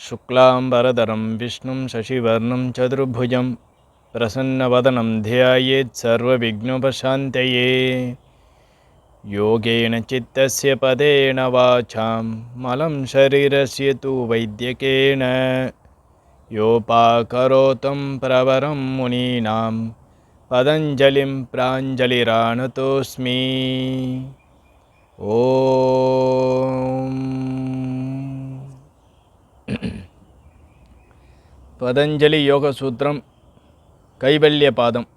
शुक्लांबरधरं विष्णुं शशिवर्णं चतुर्भुजं प्रसन्नवदनं ध्यायेत् सर्वविघ्नोपशान्तये। योगेन चित्तस्य पदेन वाचां मलं शरीरस्य तु वैद्यकेन योपाकरोतं प्रवरं मुनीनां पतञ्जलिं प्राञ्जलिरानतोऽस्मि। ஓம். பதஞ்சலி யோக சூத்திரம் கைவல்ய பாதம்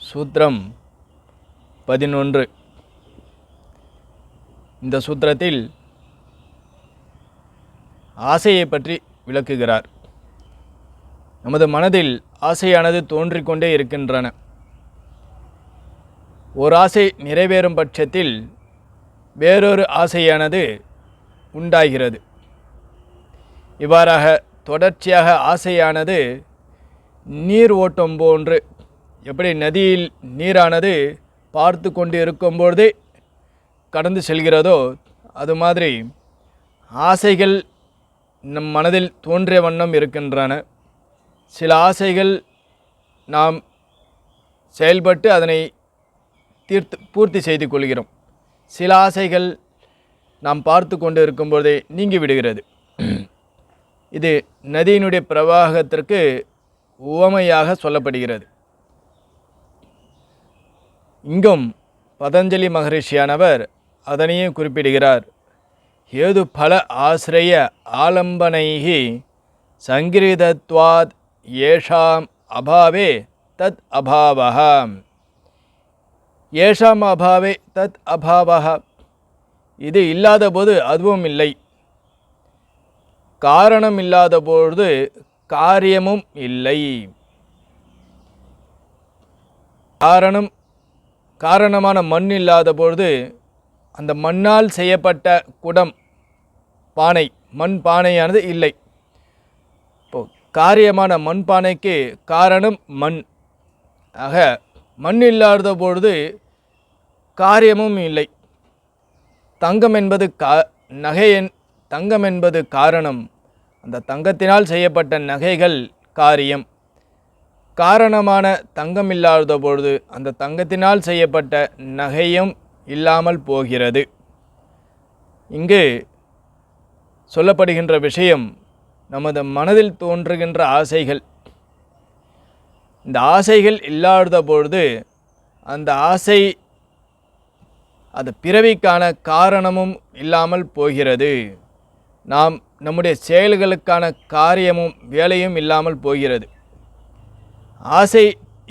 சூத்திரம் 11. இந்த சூத்திரத்தில் ஆசையை பற்றி விளக்குகிறார். நமது மனதில் ஆசையானது தோன்றிக்கொண்டே இருக்கின்றன. ஓர் ஆசை நிறைவேறும் பட்சத்தில் வேறொரு ஆசையானது உண்டாகிறது. இவ்வாறாக தொடர்ச்சியாக ஆசையானது நீர் ஓட்டம் போன்று, எப்படி நதியில் நீரானது பார்த்து கொண்டு இருக்கும்பொழுதே கடந்து செல்கிறதோ அது மாதிரி ஆசைகள் நம் மனதில் தோன்றிய வண்ணம் இருக்கின்றன. சில ஆசைகள் நாம் செயல்பட்டு அதனை பூர்த்தி செய்து கொள்கிறோம். சில ஆசைகள் நாம் பார்த்து கொண்டு இருக்கும்போதே நீங்கி விடுகிறது. இது நதியினுடைய பிரவாகத்திற்கு உவமையாக சொல்லப்படுகிறது. இங்கும் பதஞ்சலி மகரிஷியானவர் அதனையே குறிப்பிடுகிறார். ஏது பல ஆசிரிய ஆலம்பனைஹி சங்கிரிதத்வாத் ஏஷாம் அபாவே தத் அபாவஹ. ஏஷாம் அபாவே தத் அபாவஹ, இது இல்லாத போது அதுவும் இல்லை. காரணம் இல்லாத பொழுது காரியமும் இல்லை. காரணமான மண் இல்லாத பொழுது அந்த மண்ணால் செய்யப்பட்ட குடம், பானை, மண் பானையானது இல்லை. இப்போ காரியமான மண் பானைக்கு காரணம் மண். ஆக மண் இல்லாத பொழுது காரியமும் இல்லை. தங்கம் என்பது தங்கம் என்பது காரணம். அந்த தங்கத்தினால் செய்யப்பட்ட நகைகள் காரியம். காரணமான தங்கம் இல்லாத பொழுது அந்த தங்கத்தினால் செய்யப்பட்ட நகையும் இல்லாமல் போகிறது. இங்கு சொல்லப்படுகின்ற விஷயம் நமது மனதில் தோன்றுகின்ற ஆசைகள். இந்த ஆசைகள் இல்லாத பொழுது அந்த ஆசை, அது பிறவிக்கான காரணமும் இல்லாமல் போகிறது. நாம் நம்முடைய செயல்களுக்கான காரியமும் வேலையும் இல்லாமல் போகிறது. ஆசை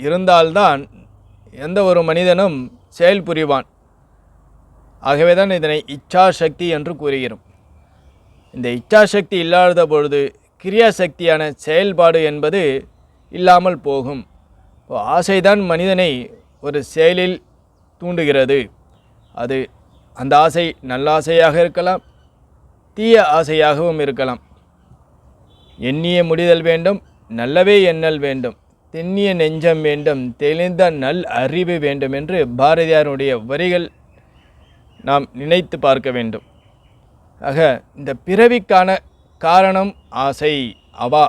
இருந்தால்தான் எந்த ஒரு மனிதனும் செயல் புரிவான். ஆகவே தான் இதனை இச்சாசக்தி என்று கூறுகிறோம். இந்த இச்சாசக்தி இல்லாத பொழுது கிரியாசக்தியான செயல்பாடு என்பது இல்லாமல் போகும். ஆசைதான் மனிதனை ஒரு செயலில் தூண்டுகிறது. அது அந்த ஆசை நல்ல ஆசையாக இருக்கலாம், தீய ஆசையாகவும் இருக்கலாம். எண்ணிய முடிதல் வேண்டும், நல்லவே எண்ணல் வேண்டும், தென்னிய நெஞ்சம் வேண்டும், தெளிந்த நல் அறிவு வேண்டும் என்று பாரதியாருடைய வரிகள் நாம் நினைத்து பார்க்க வேண்டும். ஆக இந்த பிறவிக்கான காரணம் ஆசை, அவா.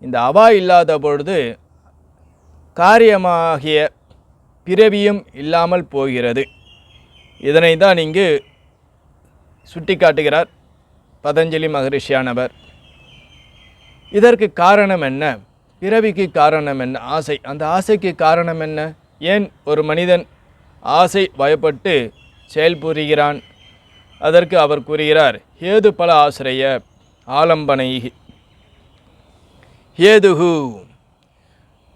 இந்த அவா இல்லாத பொழுது காரியமாகிய பிறவியும் இல்லாமல் போகிறது. இதனை தான் இங்கு சுட்டி காட்டுகிறார் பதஞ்சலி மகரிஷியானவர். இதற்கு காரணம் என்ன? பிறவிக்கு காரணம் என்ன? ஆசை. அந்த ஆசைக்கு காரணம் என்ன? ஏன் ஒரு மனிதன் ஆசை வயப்பட்டு செயல்புரிகிறான்? அதற்கு அவர் கூறுகிறார், ஏது பல ஆசிரிய ஆலம்பனை ஏதுகு.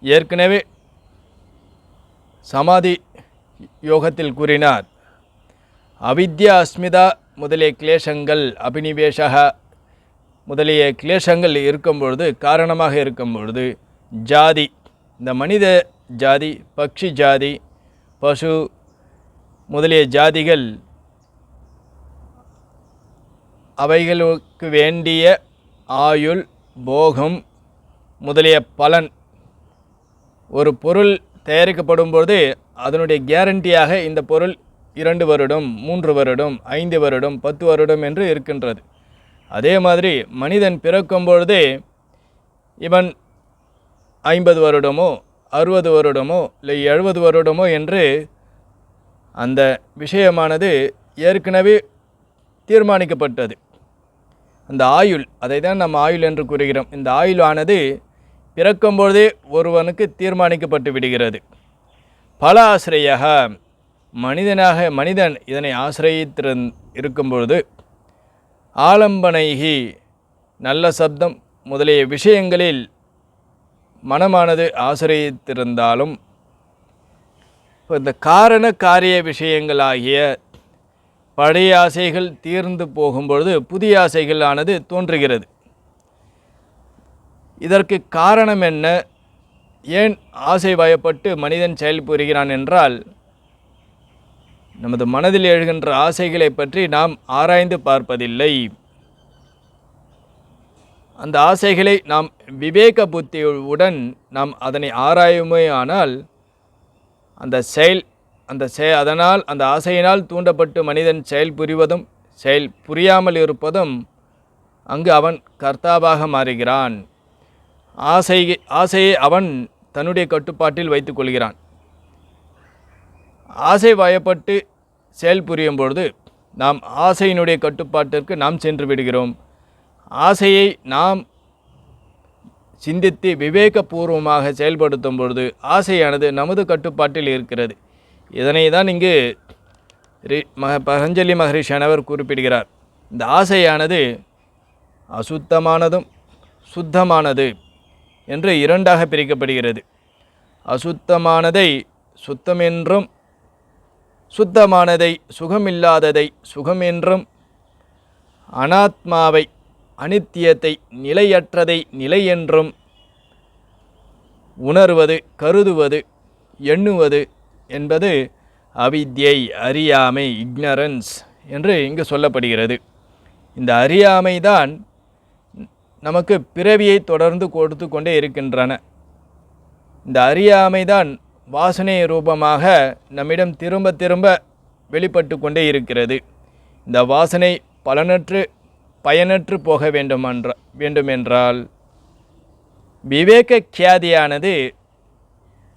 ஏற்கனவே சமாதி யோகத்தில் கூறினார், அவித்யா அஸ்மிதா முதலிய கிளேசங்கள், அபினிவேஷக முதலிய கிளேசங்கள் இருக்கும்பொழுது, காரணமாக இருக்கும்பொழுது ஜாதி, இந்த மனித ஜாதி, பக்ஷி ஜாதி, பசு முதலிய ஜாதிகள் அவைகளுக்கு வேண்டிய ஆயுள், போகம் முதலிய பலன், ஒரு பொருள் தயாரிக்கப்படும் பொழுது அதனுடைய கேரண்டியாக இந்த பொருள் 2 வருடம், 3 வருடம், 5 வருடம், 10 வருடம் என்று இருக்கின்றது. அதே மாதிரி மனிதன் பிறக்கும் பொழுதே இவன் 50 வருடமோ 60 வருடமோ இல்லை 70 வருடமோ என்று அந்த விஷயமானது ஏற்கனவே தீர்மானிக்கப்பட்டது. அந்த ஆயுள், அதை தான் நம்ம ஆயுள் என்று கூறுகிறோம். இந்த ஆயுளானது பிறக்கும்பொழுதே ஒருவனுக்கு தீர்மானிக்கப்பட்டு விடுகிறது. பல ஆசிரியாக மனிதன் இதனை இருக்கும்பொழுது ஆலம்பனைகி நல்ல சப்தம் முதலிய விஷயங்களில் மனமானது ஆசிரியத்திருந்தாலும் இந்த காரண காரிய விஷயங்களாகிய பழைய ஆசைகள் தீர்ந்து போகும்பொழுது புதிய ஆசைகளானது தோன்றுகிறது. இதற்கு காரணம் என்ன? ஏன் ஆசை வயப்பட்டு மனிதன் செயல்புரிகிறான் என்றால், நமது மனதில் எழுகின்ற ஆசைகளை பற்றி நாம் ஆராய்ந்து பார்ப்பதில்லை. அந்த ஆசைகளை நாம் விவேக புத்தியுடன் நாம் அதனை ஆராயுமே ஆனால் அதனால் அந்த ஆசையினால் தூண்டப்பட்டு மனிதன் செயல் புரிவதும் செயல் புரியாமல் இருப்பதும் அங்கு அவன் கர்த்தாவாக மாறுகிறான். ஆசையை அவன் தன்னுடைய கட்டுப்பாட்டில் வைத்துக் கொள்கிறான். ஆசை வயப்பட்டு செயல் புரியும் பொழுது நாம் ஆசையினுடைய கட்டுப்பாட்டிற்கு நாம் சென்று விடுகிறோம். ஆசையை நாம் சிந்தித்து விவேகபூர்வமாக செயல்படுத்தும் பொழுது ஆசையானது நமது கட்டுப்பாட்டில் இருக்கிறது. இதனை தான் இங்கு பதஞ்சலி மகரிஷியானவர் குறிப்பிடுகிறார். இந்த ஆசையானது அசுத்தமானதும் சுத்தமானது என்று இரண்டாக பிரிக்கப்படுகிறது. அசுத்தமானதை சுத்தமென்றும் சுத்தமானதை சுகமில்லாததை சுகமென்றும் அனாத்மாவை அனித்தியத்தை நிலையற்றதை நிலை என்றும் உணர்வது கருதுவது எண்ணுவது என்பது அவித்யை அறியாமை இக்னரன்ஸ் என்று இங்கு சொல்லப்படுகிறது. இந்த அறியாமை தான் நமக்கு பிறவியை தொடர்ந்து கொடுத்து கொண்டே இருக்கின்றன. இந்த அறியாமை தான் வாசனை ரூபமாக நம்மிடம் திரும்ப திரும்ப வெளிப்பட்டு கொண்டே இருக்கிறது. இந்த வாசனை பயனற்று போக வேண்டுமென்றால் விவேக கியாதியானது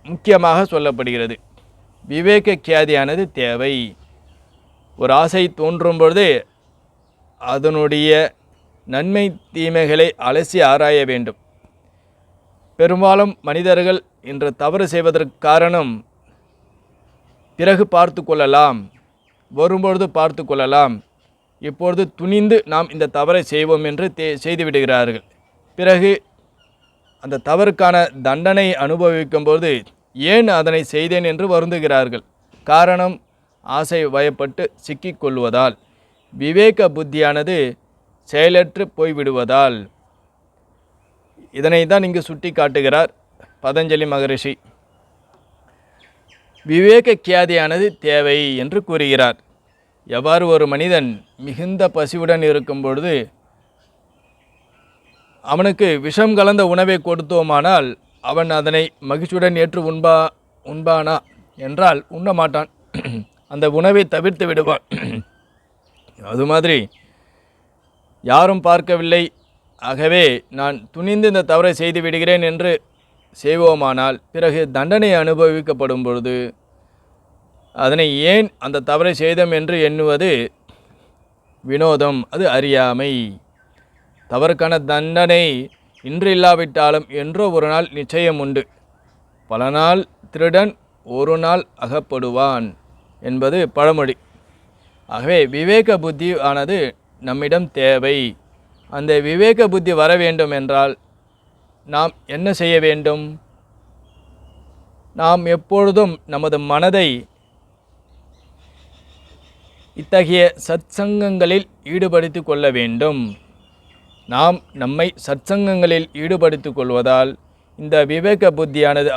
முக்கியமாக சொல்லப்படுகிறது. விவேக கியாதியானது தேவை. ஒரு ஆசை தோன்றும் பொழுது அதனுடைய நன்மை தீமைகளை அலசி ஆராய வேண்டும். பெரும்பாலும் மனிதர்கள் இன்று தவறு செய்வதற்கு காரணம் பிறகு பார்த்து கொள்ளலாம், வரும்பொழுது பார்த்து கொள்ளலாம், இப்பொழுது துணிந்து நாம் இந்த தவறை செய்வோம் என்று செய்துவிடுகிறார்கள். பிறகு அந்த தவறுக்கான தண்டனை அனுபவிக்கும்போது ஏன் அதனை செய்தேன் என்று வருந்துகிறார்கள். காரணம் ஆசை வயப்பட்டு சிக்கிக்கொள்வதால், விவேக புத்தியானது செயலற்று போய்விடுவதால். இதனை தான் இங்கு சுட்டி காட்டுகிறார் பதஞ்சலி மகரிஷி. விவேக கியாதியானது தேவை என்று கூறுகிறார். எவ்வாறு ஒரு மனிதன் மிகுந்த பசியுடன் இருக்கும் பொழுது அவனுக்கு விஷம் கலந்த உணவை கொடுத்தோமானால் அவன் அதனை மகிழ்ச்சியுடன் ஏற்று உண்பானா என்றால் உண்ண மாட்டான். அந்த உணவை தவிர்த்து விடுவான். அது மாதிரி யாரும் பார்க்கவில்லை, ஆகவே நான் துணிந்து இந்த தவறை செய்து விடுகிறேன் என்று செய்வோமானால் பிறகு தண்டனை அனுபவிக்கப்படும் பொழுது அதனை ஏன் அந்த தவறை செய்தோம் என்று எண்ணுவது வினோதம், அது அறியாமை. தவறுக்கான தண்டனை இன்று இல்லாவிட்டாலும் என்றோ ஒரு நாள் நிச்சயம் உண்டு. பல நாள் திருடன் ஒரு நாள் அகப்படுவான் என்பது பழமொழி. ஆகவே விவேக புத்தி ஆனது நம்மிடம் தேவை. அந்த விவேக புத்தி வர வேண்டும் என்றால் நாம் என்ன செய்ய வேண்டும்? நாம் எப்பொழுதும் நமது மனதை இத்தகைய சத்சங்கங்களில் ஈடுபடுத்திக் கொள்ள வேண்டும். நாம் நம்மை சத்சங்கங்களில் ஈடுபடுத்திக் கொள்வதால் இந்த விவேக புத்தியானது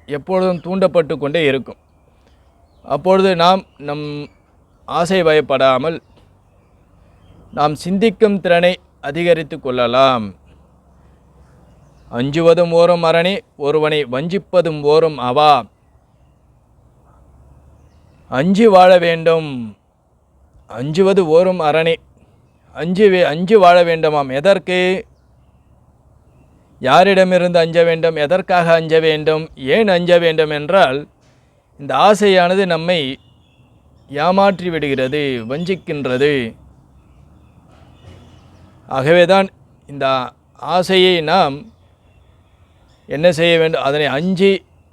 எப்பொழுதும் தூண்டப்பட்டு கொண்டே இருக்கும். அப்பொழுது நாம் நம் ஆசை வயப்படாமல் நாம் சிந்திக்கும் திறனை அதிகரித்து கொள்ளலாம். அஞ்சுவதும் ஓரும் அரணே, ஒருவனை வஞ்சிப்பதும் ஓரும் அவா. அஞ்சி வாழ வேண்டும். அஞ்சுவது ஓரும் அரணே. அஞ்சு வாழ வேண்டுமாம். எதற்கு? யாரிடமிருந்து அஞ்ச வேண்டும்? எதற்காக அஞ்ச வேண்டும்? ஏன் அஞ்ச வேண்டும் என்றால், இந்த ஆசையானது நம்மை ஏமாற்றி விடுகிறது, வஞ்சிக்கின்றது. ஆகவேதான் இந்த ஆசையை நாம் என்ன செய்ய வேண்டும்?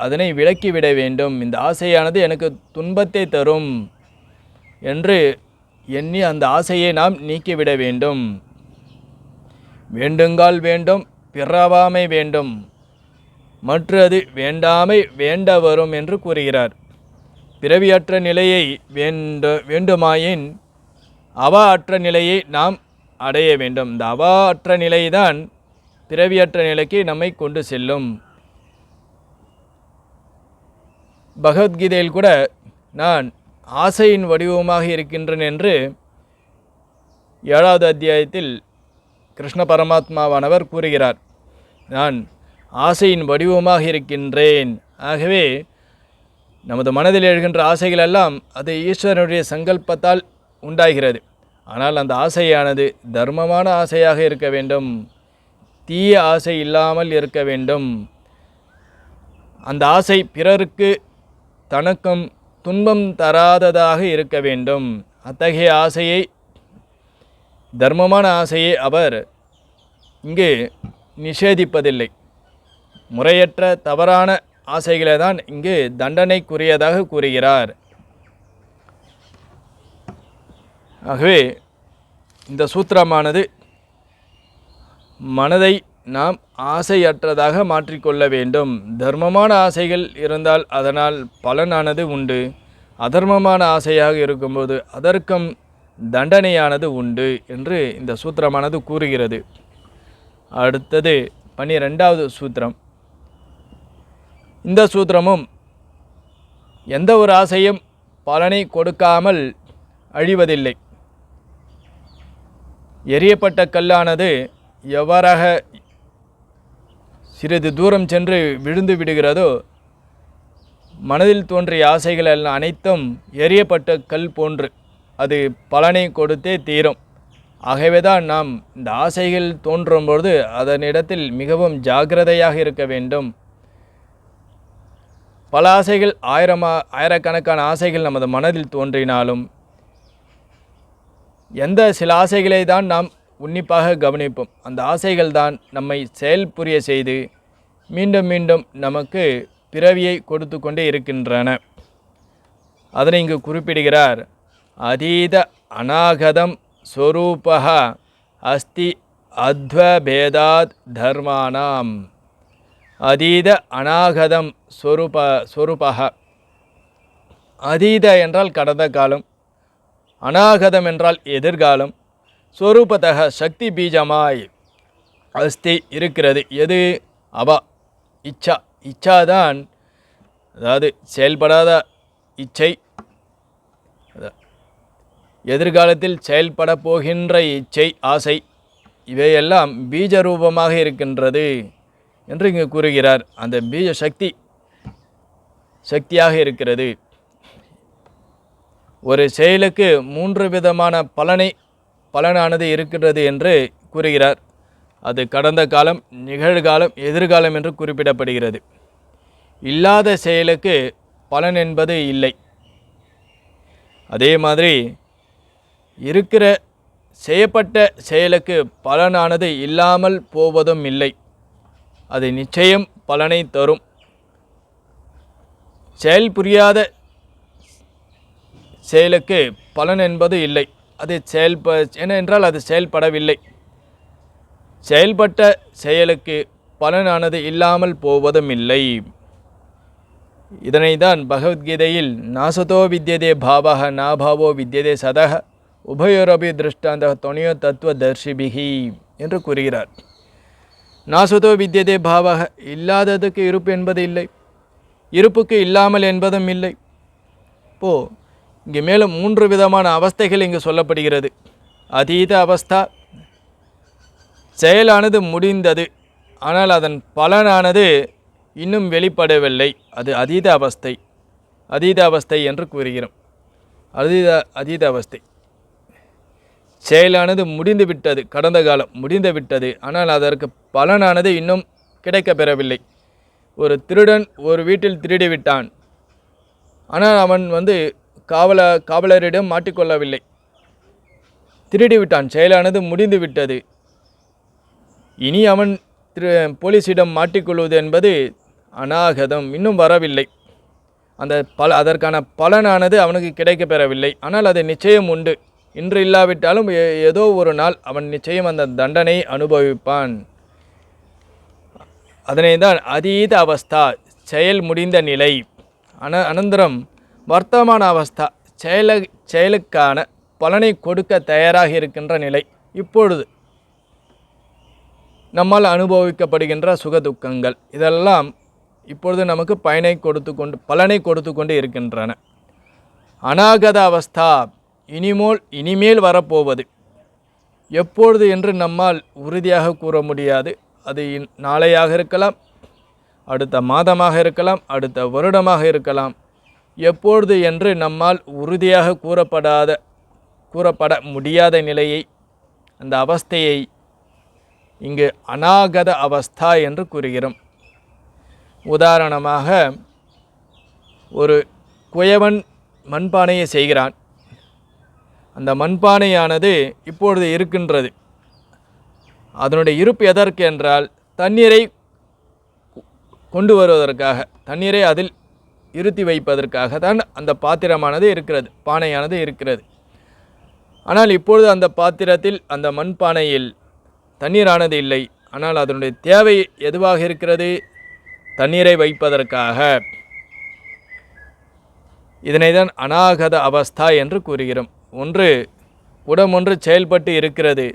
அதனை விலக்கிவிட வேண்டும். இந்த ஆசையானது எனக்கு துன்பத்தை தரும் என்று எண்ணி அந்த ஆசையை நாம் நீக்கிவிட வேண்டும். வேண்டுங்கால் வேண்டும், பிறவாமை வேண்டும், மற்றது வேண்டாமை வேண்ட வரும் என்று கூறுகிறார். பிறவியற்ற நிலையை வேண்டுமாயின் அவா அற்ற நிலையை நாம் அடைய வேண்டும். இந்த அவா அற்ற நிலைதான் பிறவியற்ற நிலைக்கு நம்மை கொண்டு செல்லும். பகவத்கீதையில் கூட நான் ஆசையின் வடிவமாக இருக்கின்றேன் என்று 7வது அத்தியாயத்தில் கிருஷ்ண பரமாத்மாவானவர் கூறுகிறார். நான் ஆசையின் வடிவமாக இருக்கின்றேன். ஆகவே நமது மனதில் எழுகின்ற ஆசைகள் எல்லாம் அது ஈஸ்வரனுடைய சங்கல்பத்தால் உண்டாகிறது. ஆனால் அந்த ஆசையானது தர்மமான ஆசையாக இருக்க வேண்டும், தீய ஆசை இல்லாமல் இருக்க வேண்டும். அந்த ஆசை பிறருக்கு தனக்கும் துன்பம் தராததாக இருக்க வேண்டும். அத்தகைய ஆசையை, தர்மமான ஆசையை அவர் இங்கு நிஷேதிப்பதில்லை. முறையற்ற தவறான ஆசைகளை தான் இங்கு தண்டனைக்குரியதாக கூறுகிறார். ஆகவே இந்த சூத்திரமானது மனதை நாம் ஆசையற்றதாக மாற்றிக்கொள்ள வேண்டும். தர்மமான ஆசைகள் இருந்தால் அதனால் பலனானது உண்டு. அதர்மமான ஆசையாக இருக்கும்போது அதற்கும் தண்டனையானது உண்டு என்று இந்த சூத்திரமானது கூறுகிறது. அடுத்தது 12வது சூத்திரம். இந்த சூத்திரமும் எந்த ஒரு ஆசையும் பலனை கொடுக்காமல் அழிவதில்லை. எரியப்பட்ட கல்லானது எவ்வாறாக சிறிது தூரம் சென்று விழுந்து விடுகிறதோ, மனதில் தோன்றிய ஆசைகள் அனைத்தும் எரியப்பட்ட கல் போன்று அது பலனை கொடுத்தே தீரும். ஆகவே தான் நாம் இந்த ஆசைகள் தோன்றும்பொழுது அதனிடத்தில் மிகவும் ஜாக்கிரதையாக இருக்க வேண்டும். பல ஆசைகள், ஆயிரக்கணக்கான ஆசைகள் நமது மனதில் தோன்றினாலும் சில ஆசைகளை தான் நாம் உன்னிப்பாக கவனிப்போம். அந்த ஆசைகள் தான் நம்மை செயல் புரிய செய்து மீண்டும் மீண்டும் நமக்கு பிறவியை கொடுத்து கொண்டே இருக்கின்றன. அதனை இங்கு குறிப்பிடுகிறார். அதீத அநாகதம் ஸ்வரூபஹ அஸ்தி அத்வபேதாத் தர்மானாம். அதீத அநாகதம் ஸ்வரூபஹ. அதீத என்றால் கடந்த காலம், அநாகதம் என்றால் எதிர்காலம், ஸ்வரூபத்தக சக்தி பீஜமாய் அஸ்தி இருக்கிறது. எது? அவா இச்சா. இச்சாதான், அதாவது செயல்படாத இச்சை, எதிர்காலத்தில் செயல்பட போகின்ற இச்சை, ஆசை, இவையெல்லாம் பீஜ ரூபமாக இருக்கின்றது என்று இங்கு கூறுகிறார். அந்த பீஜ சக்தியாக இருக்கிறது. ஒரு செயலுக்கு 3 விதமான பலனானது இருக்கின்றது என்று கூறுகிறார். அது கடந்த காலம், நிகழ்காலம், எதிர்காலம் என்று குறிப்பிடப்படுகிறது. இல்லாத செயலுக்கு பலன் என்பது இல்லை. அதே மாதிரி செய்யப்பட்ட செயலுக்கு பலனானது இல்லாமல் போவதும் இல்லை. அது நிச்சயம் பலனை தரும். செயல் புரியாத செயலுக்கு பலன் என்பது இல்லை. அது ஏனென்றால் அது செயல்படவில்லை. செயல்பட்ட செயலுக்கு பலனானது இல்லாமல் போவதும் இல்லை. இதனை தான் பகவத்கீதையில் நாசதோ வித்யதே பாவக நாபாவோ வித்யதே சதக உபயோரபி திருஷ்டாந்த தொனியோ தத்துவ தர்ஷிபிகி என்று கூறுகிறார். நாசதோ வித்யதே பாவக, இல்லாததுக்கு இருப்பு என்பது இல்லை, இருப்புக்கு இல்லாமல் என்பதும் இல்லை. இப்போது இங்கே மேலும் 3 விதமான அவஸ்தைகள் இங்கு சொல்லப்படுகிறது. அதீத அவஸ்தா, செயலானது முடிந்தது, ஆனால் அதன் பலனானது இன்னும் வெளிப்படவில்லை. அது அதீத அவஸ்தை என்று கூறுகிறோம். அதீத அவஸ்தை. செயலானது முடிந்து விட்டது, கடந்த காலம் முடிந்து விட்டது. ஆனால் அதற்கு பலனானது இன்னும் கிடைக்கப் பெறவில்லை. ஒரு திருடன் ஒரு வீட்டில் திருடி விட்டான். ஆனால் அவன் காவலரிடம் மாட்டிக்கொள்ளவில்லை. திருடி விட்டான், செயலானது முடிந்து விட்டது. இனி அவன் போலீஸிடம் மாட்டிக்கொள்வது என்பது அநாகதம், இன்னும் வரவில்லை. அதற்கான பலனானது அவனுக்கு கிடைக்கப் பெறவில்லை. ஆனால் அது நிச்சயம் உண்டு. இன்று இல்லாவிட்டாலும் ஏதோ ஒரு நாள் அவன் நிச்சயம் அந்த தண்டனை அனுபவிப்பான். அதனை தான் அதீத அவஸ்தா, செயல் முடிந்த நிலை. அனந்தரம் வர்த்தமான அவஸ்தா, செயலுக்கான பலனை கொடுக்க தயாராக இருக்கின்ற நிலை. இப்பொழுது நம்மால் அனுபவிக்கப்படுகின்ற சுகதுக்கங்கள் இதெல்லாம் இப்பொழுது நமக்கு பலனை கொடுத்து கொண்டு இருக்கின்றன. அநாகத அவஸ்தா, இனிமேல் வரப்போவது எப்பொழுது என்று நம்மால் உறுதியாக கூற முடியாது. அது நாளையாக இருக்கலாம், அடுத்த மாதமாக இருக்கலாம், அடுத்த வருடமாக இருக்கலாம். எப்பொழுது என்று நம்மால் உறுதியாக கூறப்பட முடியாத நிலையை, அந்த அவஸ்தையை இங்கு அநாகத அவஸ்தா என்று கூறுகிறோம். உதாரணமாக, ஒரு குயவன் மண்பானையை செய்கிறான். அந்த மண்பானையானது இப்பொழுது இருக்கின்றது. அதனுடைய இருப்பு எதற்கு என்றால் தண்ணீரை கொண்டு வருவதற்காக, தண்ணீரை அதில் இருத்தி வைப்பதற்காக தான் அந்த பாத்திரமானது இருக்கிறது, பானையானது இருக்கிறது. ஆனால் இப்பொழுது அந்த பாத்திரத்தில், அந்த மண்பானையில் தண்ணீரானது இல்லை. ஆனால் அதனுடைய தேவை எதுவாக இருக்கிறது? தண்ணீரை வைப்பதற்காக. இதனை தான் அநாகத அவஸ்தா என்று கூறுகிறோம். குடம் ஒன்று செயல்பட்டு இருக்கிறது,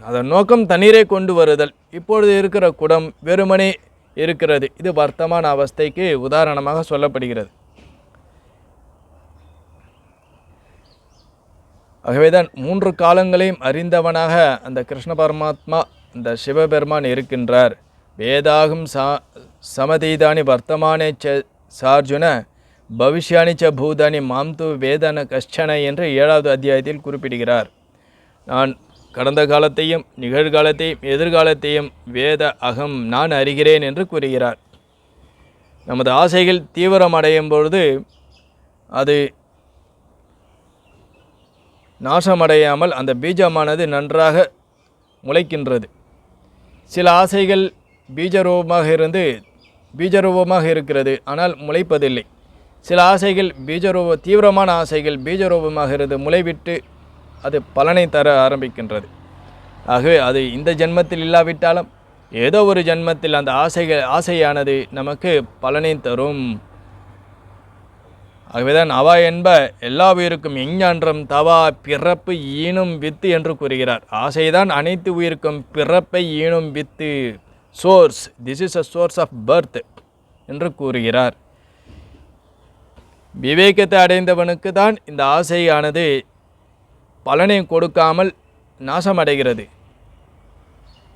அதன் நோக்கம் தண்ணீரை கொண்டு வருதல். இப்பொழுது இருக்கிற குடம் வெறுமனே இருக்கிறது. இது வர்த்தமான அவஸ்தைக்கு உதாரணமாக சொல்லப்படுகிறது. ஆகவேதான் 3 காலங்களையும் அறிந்தவனாக அந்த கிருஷ்ண பரமாத்மா, அந்த சிவபெருமான் இருக்கின்றார். வேதாகும் சமதீதானி வர்த்தமானே சார்ஜுன பவிஷ்யானி ச பூதானி மாம்து வேதன கஷ்டன என்று 7வது அத்தியாயத்தில் குறிப்பிடுகிறார். நான் கடந்த காலத்தையும் நிகழ்காலத்தையும் எதிர்காலத்தையும் நான் அறிகிறேன் என்று கூறுகிறார். நமது ஆசைகள் தீவிரமடையும் பொழுது அது நாசமடையாமல் அந்த பீஜமானது நன்றாக முளைக்கின்றது. சில ஆசைகள் பீஜரூபமாக இருக்கிறது, ஆனால் முளைப்பதில்லை. சில ஆசைகள் தீவிரமான ஆசைகள் பீஜரூபமாக இருந்து முளைவிட்டு அது பலனை தர ஆரம்பிக்கின்றது. ஆகவே அது இந்த ஜென்மத்தில் இல்லாவிட்டாலும் ஏதோ ஒரு ஜென்மத்தில் அந்த ஆசையானது நமக்கு பலனை தரும். ஆகவேதான் அவா என்ப எல்லா உயிருக்கும் எஞ்ஞான்றம் தவா பிறப்பு ஈனும் வித்து என்று கூறுகிறார். ஆசைதான் அனைத்து உயிருக்கும் பிறப்பை ஈனும் வித்து, source. This is a source of birth என்று கூறுகிறார். விவேகத்தை அடைந்தவனுக்கு தான் இந்த ஆசையானது பலனை கொடுக்காமல் நாசமடைகிறது.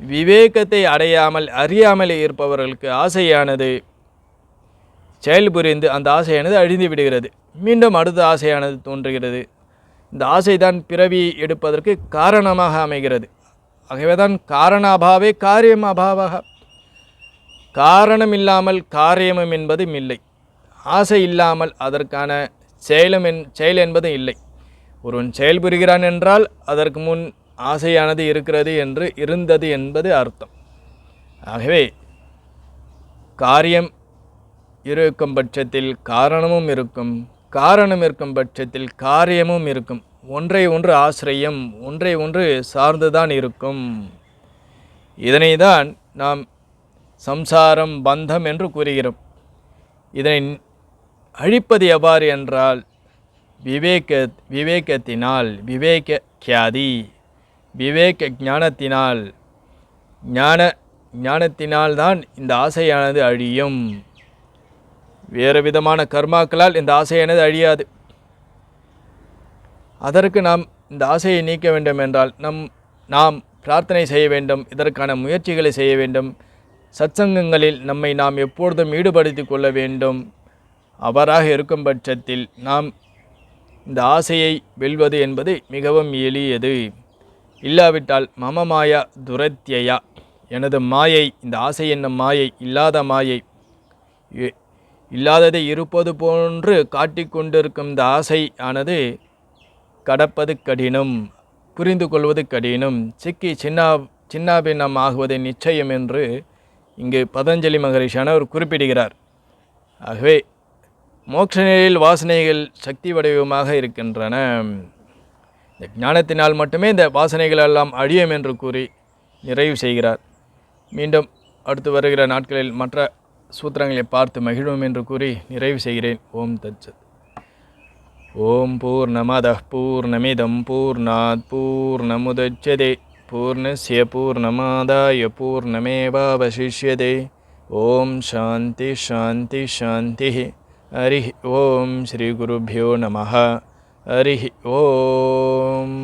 விவேகத்தை அடையாமல் அறியாமல் இருப்பவர்களுக்கு ஆசையானது செயல்புரிந்து அந்த ஆசையானது அழிந்து விடுகிறது. மீண்டும் அடுத்த ஆசையானது தோன்றுகிறது. இந்த ஆசைதான் பிறவி எடுப்பதற்கு காரணமாக அமைகிறது. ஆகவே தான் காரணாபாவே காரியம் அபாவக. காரணம் இல்லாமல் காரியமும் என்பதும் இல்லை. ஆசை இல்லாமல் அதற்கான செயல் என்பது இல்லை. ஒருவன் செயல்புரிகிறான் என்றால் அதற்கு முன் ஆசையானது இருந்தது என்பது அர்த்தம். ஆகவே காரியம் இருக்கும் பட்சத்தில் காரணமும் இருக்கும், காரணம் இருக்கும் பட்சத்தில் காரியமும் இருக்கும். ஒன்றை ஒன்று ஆசிரியம், ஒன்றை ஒன்று சார்ந்துதான் இருக்கும். இதனை தான் நாம் சம்சாரம் பந்தம் என்று கூறுகிறோம். இதனை அழிப்பது எவ்வாறு என்றால் விவேகத்தினால், விவேக ஞானத்தினால் தான் இந்த ஆசையானது அழியும். வேறு விதமான கர்மாக்களால் இந்த ஆசையானது அழியாது. அதற்கு நாம் இந்த ஆசையை நீக்க வேண்டும் என்றால் நாம் பிரார்த்தனை செய்ய வேண்டும், இதற்கான முயற்சிகளை செய்ய வேண்டும். சத்சங்கங்களில் நம்மை நாம் எப்பொழுதும் ஈடுபடுத்தி கொள்ள வேண்டும். அவராக இருக்கும் பட்சத்தில் நாம் இந்த ஆசையை வெல்வது என்பது மிகவும் எளியது. இல்லாவிட்டால் மம மாயா துரத்தியா, எனது மாயை, இந்த ஆசை என்னும் மாயை, இல்லாத மாயை, இல்லாததை இருப்பது போன்று காட்டிக்கொண்டிருக்கும் இந்த ஆசை ஆனது கடப்பது கடினம், புரிந்து கொள்வது கடினம், சிக்கி சின்னாபின்னம் ஆகுவது நிச்சயம் என்று இங்கு பதஞ்சலி மகரிஷியானவர் குறிப்பிடுகிறார். ஆகவே மோட்ச நிலையில் வாசனைகள் சக்தி வடிவமாக இருக்கின்றன. இந்த ஞானத்தினால் மட்டுமே இந்த வாசனைகள் எல்லாம் அழியும் என்று கூறி நிறைவு செய்கிறார். மீண்டும் அடுத்து வருகிற நாட்களில் மற்ற சூத்திரங்களை பார்த்து மகிழ்வோம் என்று கூறி நிறைவு செய்கிறேன். ஓம் தத்சத். ஓம் பூர்ணமதః பூர்ணமிதம் பூர்ணாத் பூர்ணமுதச்யதே பூர்ணஸ்ய பூர்ணமாதாய பூர்ணமேவாவசிஷ்யதே. ஓம் சாந்தி சாந்தி சாந்தி. ஹரி ஓம். ஸ்ரீ குருभ्यो நமः. ஹரி ஓம்.